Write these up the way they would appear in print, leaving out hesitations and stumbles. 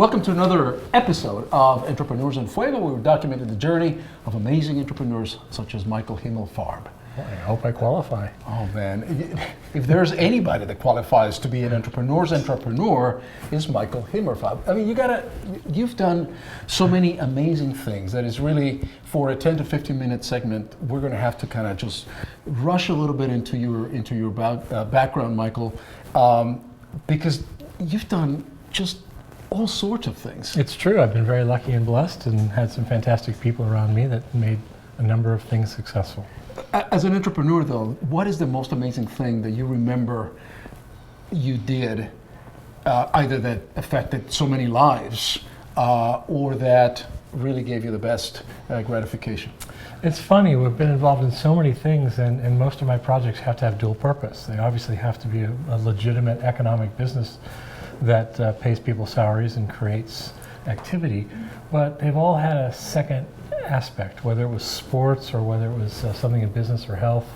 Welcome to another episode of Entrepreneurs in Fuego, where we're documenting the journey of amazing entrepreneurs such as Michael Himelfarb. Well, I hope I qualify. Oh man, if there's anybody that qualifies to be an entrepreneur's entrepreneur, is Michael Himelfarb. I mean, you've done so many amazing things that is really, for a 10 to 15 minute segment, we're going to have to kind of just rush a little bit into your background, Michael, because you've done just all sorts of things. It's true. I've been very lucky and blessed and had some fantastic people around me that made a number of things successful. As an entrepreneur, though, what is the most amazing thing that you remember you did, either that affected so many lives or that really gave you the best gratification? It's funny, we've been involved in so many things, and most of my projects have to have dual purpose. They obviously have to be a legitimate economic business that pays people salaries and creates activity, but they've all had a second aspect, whether it was sports or whether it was something in business or health.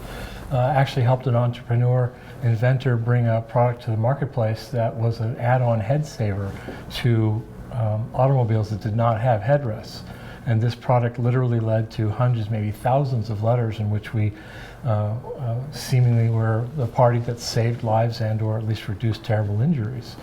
Actually helped an entrepreneur, inventor bring a product to the marketplace that was an add-on head saver to automobiles that did not have headrests. And this product literally led to hundreds, maybe thousands of letters in which we seemingly were the party that saved lives and or at least reduced terrible injuries.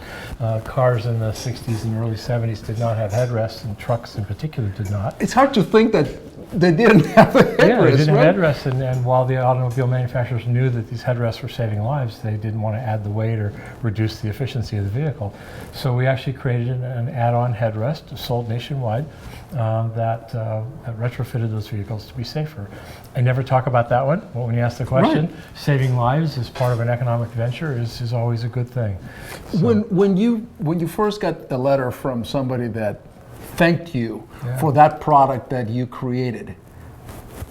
Cars in the 60s and early 70s did not have headrests, and trucks in particular did not. It's hard to think that they didn't have a headrest. Yeah, they didn't right? have headrests, and while the automobile manufacturers knew that these headrests were saving lives, they didn't want to add the weight or reduce the efficiency of the vehicle. So we actually created an add-on headrest, sold nationwide, that retrofitted those vehicles to be safer. I never talk about that one, but when you ask the question, right. Saving lives as part of an economic venture is always a good thing. So, When you first got a letter from somebody that thanked you for that product that you created,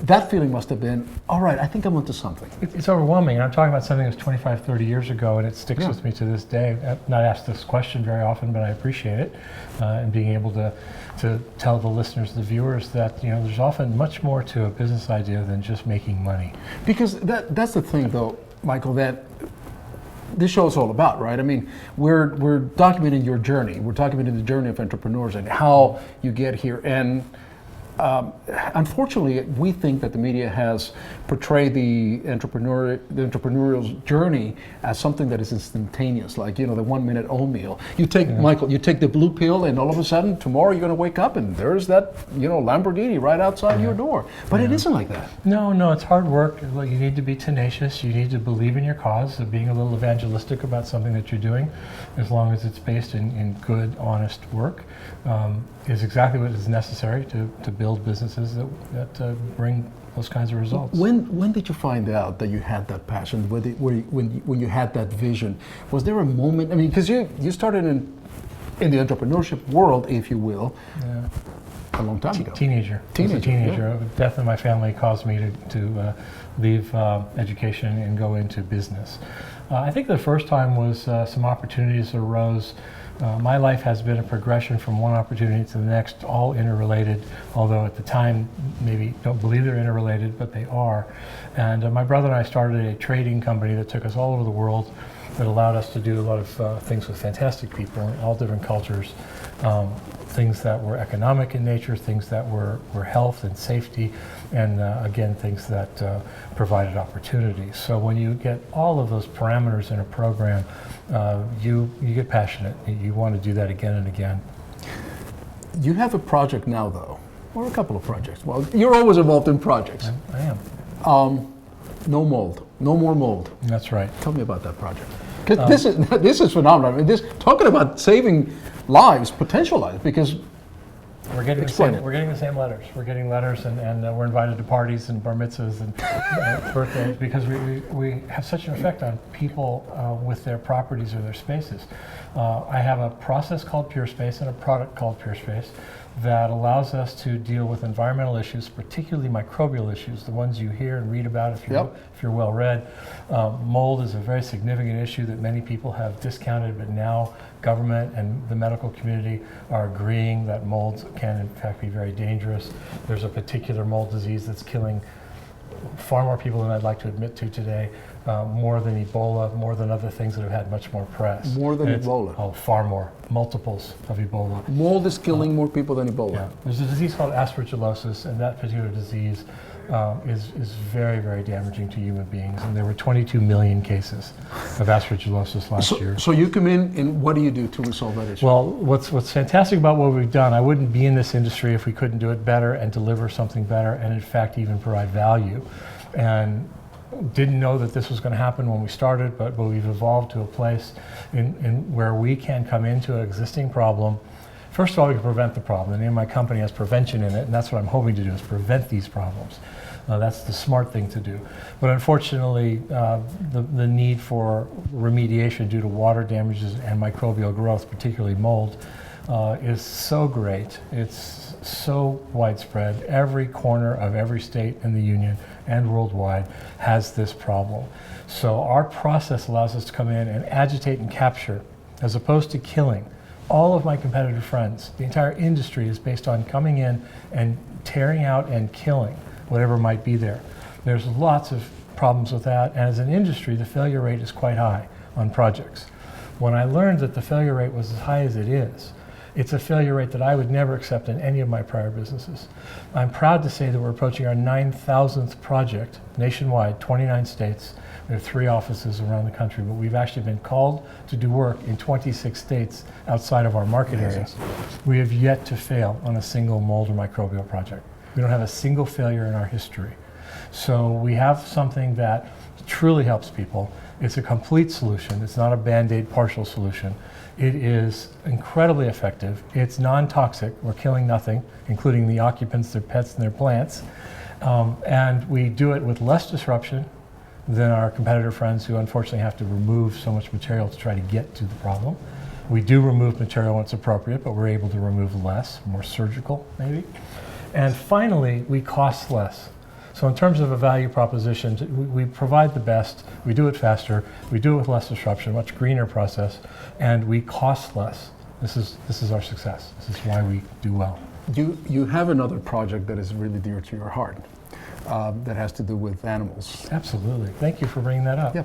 that feeling must have been, all right, I think I'm onto something. It's overwhelming, and I'm talking about something that was 25, 30 years ago, and it sticks with me to this day. I've not asked this question very often, but I appreciate it, and being able to tell the listeners, the viewers, that there's often much more to a business idea than just making money. Because that's the thing, though, Michael, that this show is all about, right? I mean, we're documenting your journey. We're documenting the journey of entrepreneurs and how you get here. And unfortunately, we think that the media has portrayed the entrepreneurial journey as something that is instantaneous, like the 1 minute oatmeal. You take Michael, you take the blue pill, and all of a sudden tomorrow you're going to wake up and there's that Lamborghini right outside your door. But it isn't like that. No, it's hard work. You need to be tenacious. You need to believe in your cause. So being a little evangelistic about something that you're doing, as long as it's based in good, honest work, is exactly what is necessary to build businesses that bring those kinds of results. When did you find out that you had that passion? When you had that vision, was there a moment? I mean, because you started in the entrepreneurship world, if you will, a long time ago. Teenager. Yeah. Death in my family caused me to leave education and go into business. I think the first time was some opportunities arose. My life has been a progression from one opportunity to the next, all interrelated, although at the time maybe don't believe they're interrelated, but they are. And my brother and I started a trading company that took us all over the world, that allowed us to do a lot of things with fantastic people in all different cultures, things that were economic in nature, things that were health and safety, and again, things that provided opportunities. So when you get all of those parameters in a program, you get passionate. You want to do that again and again. You have a project now, though, or a couple of projects. Well, you're always involved in projects. I am. No mold, no more mold. That's right. Tell me about that project. Because this is phenomenal. I mean, talking about saving lives, potential lives, because we're getting the same letters. We're getting letters, and we're invited to parties and bar mitzvahs and birthdays, because we have such an effect on people with their properties or their spaces. I have a process called Pure Space and a product called Pure Space that allows us to deal with environmental issues, particularly microbial issues, the ones you hear and read about if you're well read. Mold is a very significant issue that many people have discounted, but now government and the medical community are agreeing that molds can in fact be very dangerous. There's a particular mold disease that's killing far more people than I'd like to admit to today. more than Ebola, more than other things that have had much more press. More than And Ebola? Oh, far more. Multiples of Ebola. Mold is killing more people than Ebola. Yeah. There's a disease called aspergillosis, and that particular disease is very, very damaging to human beings. And there were 22 million cases of aspergillosis last year. So you come in, and what do you do to resolve that issue? Well, what's fantastic about what we've done, I wouldn't be in this industry if we couldn't do it better and deliver something better, and in fact even provide value. And didn't know that this was going to happen when we started, but we've evolved to a place in where we can come into an existing problem. First of all, we can prevent the problem. The name of my company has prevention in it, and that's what I'm hoping to do, is prevent these problems. That's the smart thing to do. But unfortunately, the need for remediation due to water damages and microbial growth, particularly mold, is so great. It's so widespread. Every corner of every state in the union and worldwide has this problem. So our process allows us to come in and agitate and capture, as opposed to killing. All of my competitor friends, the entire industry is based on coming in and tearing out and killing whatever might be there. There's lots of problems with that, and as an industry, the failure rate is quite high on projects. When I learned that the failure rate was as high as it is, it's a failure rate that I would never accept in any of my prior businesses. I'm proud to say that we're approaching our 9,000th project nationwide, 29 states. We have 3 offices around the country, but we've actually been called to do work in 26 states outside of our market areas. We have yet to fail on a single mold or microbial project. We don't have a single failure in our history. So we have something that truly helps people. It's a complete solution. It's not a Band-Aid partial solution. It is incredibly effective. It's non-toxic. We're killing nothing, including the occupants, their pets, and their plants. And we do it with less disruption than our competitor friends, who unfortunately have to remove so much material to try to get to the problem. We do remove material when it's appropriate, but we're able to remove less, more surgical maybe. And finally, we cost less. So in terms of a value proposition, we provide the best, we do it faster, we do it with less disruption, much greener process, and we cost less. This is our success. This is why we do well. You have another project that is really dear to your heart, that has to do with animals. Absolutely. Thank you for bringing that up. Yeah.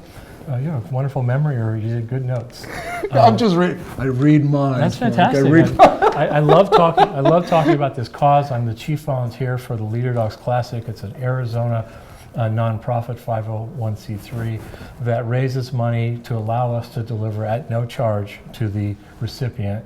You have a wonderful memory, or you did good notes. I'm just reading. I read mine. That's Frank. fantastic. I love talking. I love talking about this cause. I'm the chief volunteer for the Leader Dogs Classic. It's an Arizona nonprofit 501c3 that raises money to allow us to deliver at no charge to the recipient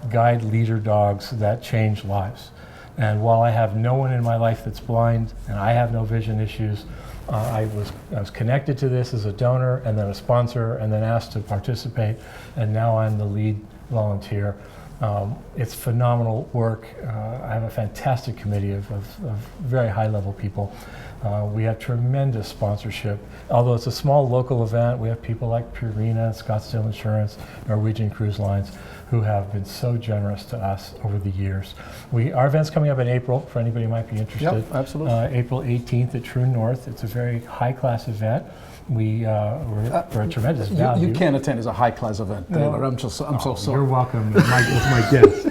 guide leader dogs that change lives. And while I have no one in my life that's blind and I have no vision issues, I was connected to this as a donor and then a sponsor and then asked to participate, and now I'm the lead volunteer. It's phenomenal work. I have a fantastic committee of very high-level people. We have tremendous sponsorship. Although it's a small local event, we have people like Peoria, Scottsdale Insurance, Norwegian Cruise Lines, who have been so generous to us over the years. Our event's coming up in April, for anybody who might be interested. Yep, absolutely. April 18th at True North. It's a very high-class event. We're a tremendous value. You can't attend. It's a high-class event, Taylor. I'm so sorry. You're welcome as my guest.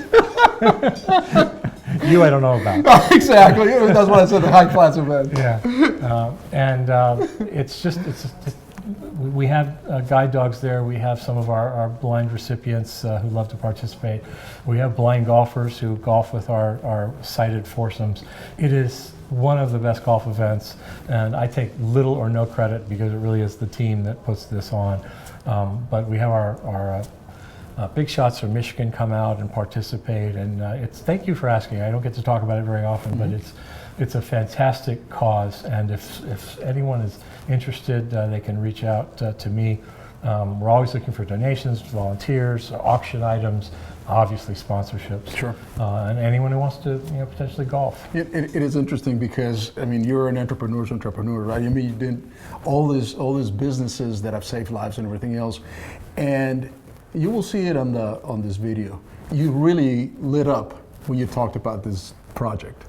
You I don't know about. Exactly. That's what I said, a high-class event. Yeah. It's just we have guide dogs there. We have some of our blind recipients who love to participate. We have blind golfers who golf with our sighted foursomes. It is one of the best golf events, and I take little or no credit because it really is the team that puts this on. But we have our big shots from Michigan come out and participate, and thank you for asking. I don't get to talk about it very often, but it's a fantastic cause, and if anyone is interested, they can reach out to me. We're always looking for donations, volunteers, auction items, obviously sponsorships. Sure. And anyone who wants to potentially golf. It is interesting because, I mean, you're an entrepreneur's entrepreneur, right? I mean, you did all these businesses that have saved lives and everything else, and you will see it on this video. You really lit up when you talked about this project.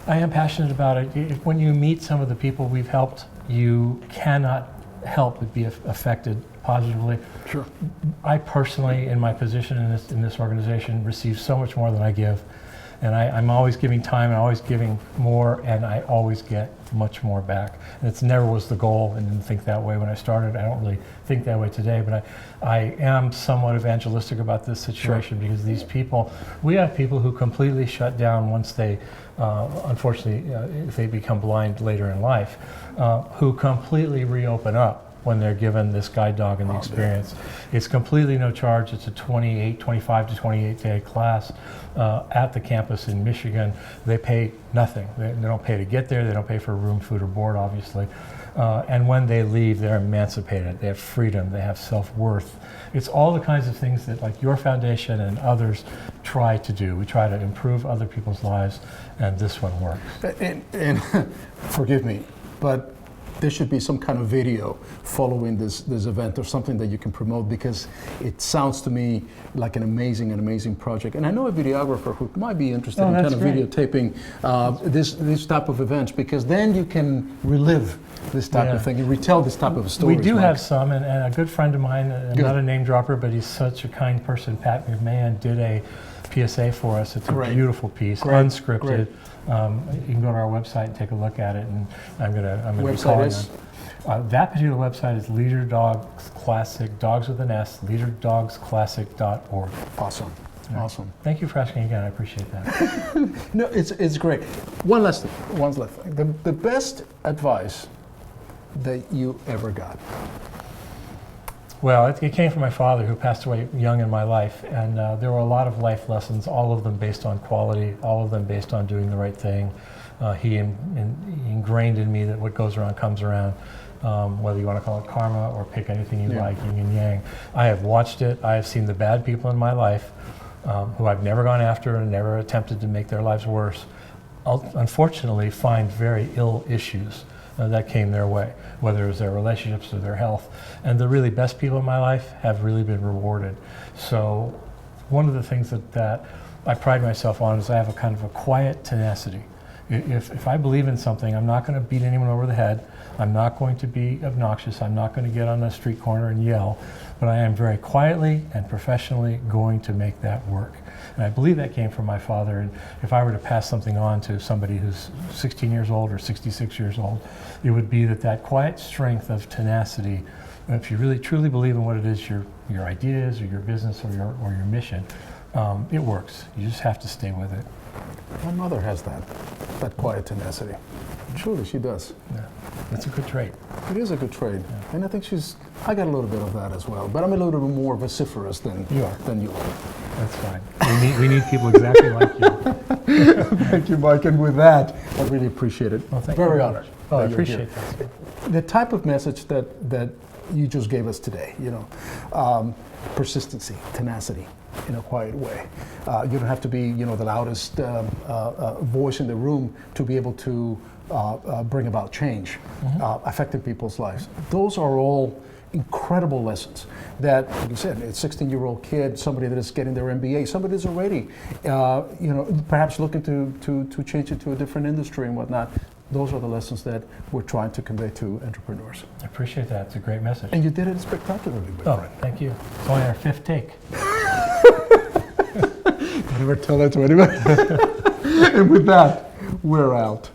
I am passionate about it. When you meet some of the people we've helped, you cannot help but be affected positively. Sure. I personally, in my position in this organization, receive so much more than I give, And I'm always giving time, and always giving more, and I always get much more back. And it's never was the goal, and didn't think that way when I started. I don't really think that way today, but I am somewhat evangelistic about this situation because these people, we have people who completely shut down once they, unfortunately, if they become blind later in life, who completely reopen up when they're given this guide dog and the experience. It's completely no charge. It's a 25 to 28 day class at the campus in Michigan. They pay nothing. They don't pay to get there. They don't pay for room, food, or board, obviously. And when they leave, they're emancipated. They have freedom. They have self-worth. It's all the kinds of things that like your foundation and others try to do. We try to improve other people's lives, and this one works. And forgive me, but there should be some kind of video following this event or something that you can promote, because it sounds to me like an amazing project. And I know a videographer who might be interested in kind of videotaping this type of events, because then you can relive this type of thing and retell this type of story. We do have some, and a good friend of mine, not a name dropper, but he's such a kind person, Pat McMahon, did a PSA for us. It's a beautiful piece, unscripted. You can go to our website and take a look at it, and I'm gonna be calling on. That particular website is Leader Dogs Classic, dogs with an S, leaderdogsclassic.org. Awesome. Awesome. Thank you for asking again. I appreciate that. No, it's great. One last thing. The best advice that you ever got? Well, it came from my father, who passed away young in my life, and there were a lot of life lessons, all of them based on quality, all of them based on doing the right thing. He ingrained in me that what goes around comes around, whether you want to call it karma or pick anything you like, yin and yang. I have watched it. I have seen the bad people in my life who I've never gone after and never attempted to make their lives worse, unfortunately find very ill issues that came their way, whether it was their relationships or their health. And the really best people in my life have really been rewarded. So one of the things that I pride myself on is I have a kind of a quiet tenacity. If I believe in something, I'm not going to beat anyone over the head. I'm not going to be obnoxious. I'm not going to get on a street corner and yell. But I am very quietly and professionally going to make that work. And I believe that came from my father. And if I were to pass something on to somebody who's 16 years old or 66 years old, it would be that quiet strength of tenacity. If you really truly believe in what it is, your idea is, or your business, or your mission, it works. You just have to stay with it. My mother has that quiet tenacity. Truly, she does. Yeah, it's a good trait. It is a good trait, and I think I got a little bit of that as well. But I'm a little bit more vociferous than you are. That's fine. We need people exactly like you. Thank you, Mike. And with that, I really appreciate it. Well, thank Very you. honored. Oh, I appreciate that. The type of message that you just gave us today, persistency, tenacity, in a quiet way. You don't have to be, the loudest voice in the room to be able to bring about change, affecting people's lives. Those are all incredible lessons that, like you said, a 16-year-old kid, somebody that is getting their MBA, somebody that's already, perhaps looking to change into a different industry and whatnot. Those are the lessons that we're trying to convey to entrepreneurs. I appreciate that. It's a great message. And you did it spectacularly. Thank you. It's only our 5th take. Never tell that to anybody. And with that, we're out.